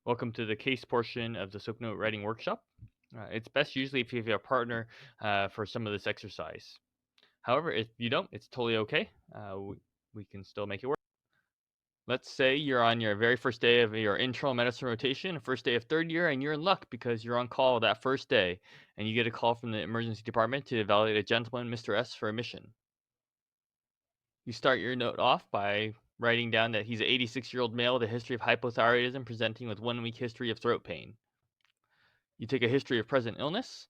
Welcome to the case portion of the Soap Note writing workshop. It's best usually if you have a partner for some of this exercise. However, if you don't, it's totally okay. We can still make it work. Let's say you're on your very first day of your internal medicine rotation, first day of third year, and you're in luck because you're on call that first day, and you get a call from the emergency department to evaluate a gentleman, Mr. S, for admission. You start your note off by writing down that he's an 86-year-old male with a history of hypothyroidism presenting with 1 week history of throat pain. You take a history of present illness,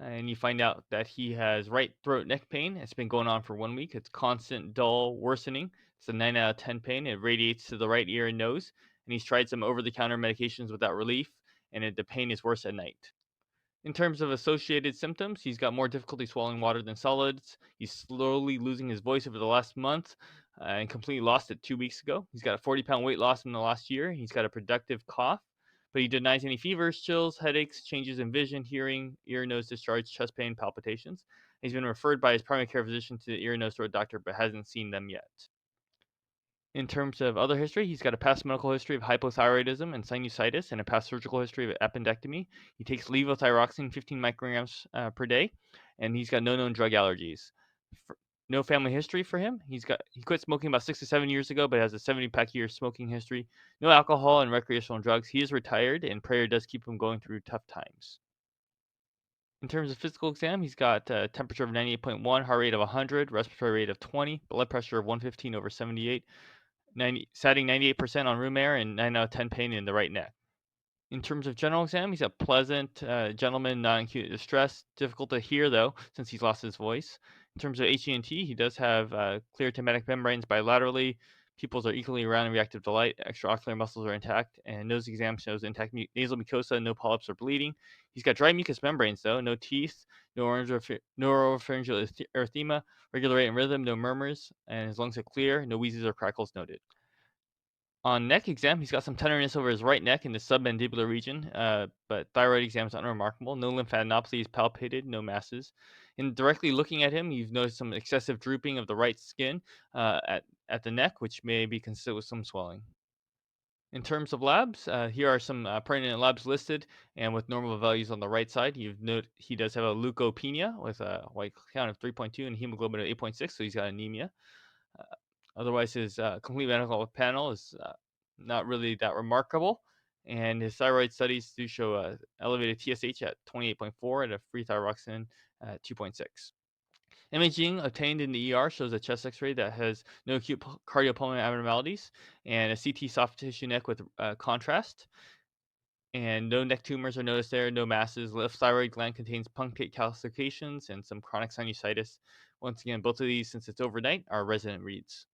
and you find out that he has right throat neck pain. It's been going on for 1 week. It's constant, dull, worsening. It's a 9 out of 10 pain. It radiates to the right ear and nose, and he's tried some over the counter medications without relief, and the pain is worse at night. In terms of associated symptoms, he's got more difficulty swallowing water than solids. He's slowly losing his voice over the last month and completely lost it 2 weeks ago. He's got a 40-pound weight loss in the last year. He's got a productive cough, but he denies any fevers, chills, headaches, changes in vision, hearing, ear, nose discharge, chest pain, palpitations. He's been referred by his primary care physician to the ear, nose, throat doctor, but hasn't seen them yet. In terms of other history, he's got a past medical history of hypothyroidism and sinusitis and a past surgical history of appendectomy. He takes levothyroxine 15 micrograms per day, and he's got no known drug allergies. No family history for him. He quit smoking about 6 to 7 years ago, but has a 70-pack year smoking history. No alcohol and recreational drugs. He is retired, and prayer does keep him going through tough times. In terms of physical exam, he's got a temperature of 98.1, heart rate of 100, respiratory rate of 20, blood pressure of 115 over 78, setting 98% on room air, and 9 out of 10 pain in the right neck. In terms of general exam, he's a pleasant gentleman, not in acute distress. Difficult to hear, though, since he's lost his voice. In terms of HENT, he does have clear tympanic membranes bilaterally. Pupils are equally round and reactive to light. Extraocular muscles are intact, and nose exam shows intact nasal mucosa, no polyps or bleeding. He's got dry mucous membranes, though, no teeth, no neuropharyngeal erythema, regular rate and rhythm, no murmurs, and his lungs are clear, no wheezes or crackles noted. On neck exam, he's got some tenderness over his right neck in the submandibular region, but thyroid exam is unremarkable. No lymphadenopathy is palpated, no masses. In directly looking at him, you've noticed some excessive drooping of the right skin at the neck, which may be consistent with some swelling. In terms of labs, here are some pertinent labs listed, and with normal values on the right side, you note he does have a leukopenia with a white count of 3.2 and hemoglobin of 8.6, so he's got anemia. Uh, Otherwise, his complete medical panel is not really that remarkable, and his thyroid studies do show elevated TSH at 28.4 and a free thyroxine at 2.6. Imaging obtained in the ER shows a chest X-ray that has no acute cardiopulmonary abnormalities and a CT soft tissue neck with contrast. And no neck tumors are noticed there, no masses. Left thyroid gland contains punctate calcifications and some chronic sinusitis. Once again, both of these, since it's overnight, are resident reads.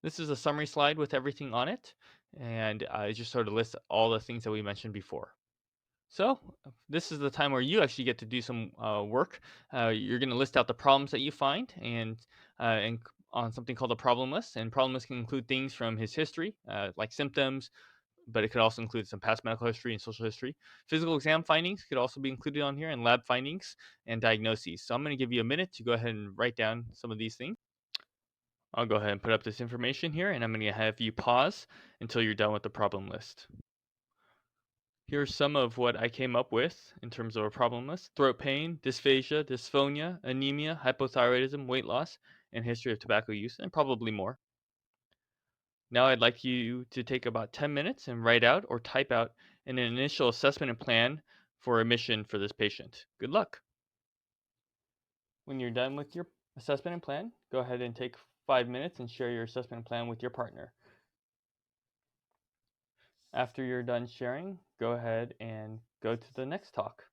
This is a summary slide with everything on it, and it just sort of lists all the things that we mentioned before. So this is the time where you actually get to do some work. You're going to list out the problems that you find, and on something called a problem list. And problem list can include things from his history, like symptoms, but it could also include some past medical history and social history. Physical exam findings could also be included on here, and lab findings and diagnoses. So I'm going to give you a minute to go ahead and write down some of these things. I'll go ahead and put up this information here, and I'm going to have you pause until you're done with the problem list. Here's some of what I came up with in terms of a problem list: throat pain, dysphagia, dysphonia, anemia, hypothyroidism, weight loss, and history of tobacco use, and probably more. Now I'd like you to take about 10 minutes and write out or type out an initial assessment and plan for admission for this patient. Good luck. When you're done with your assessment and plan, go ahead and take 5 minutes and share your assessment and plan with your partner. After you're done sharing, go ahead and go to the next talk.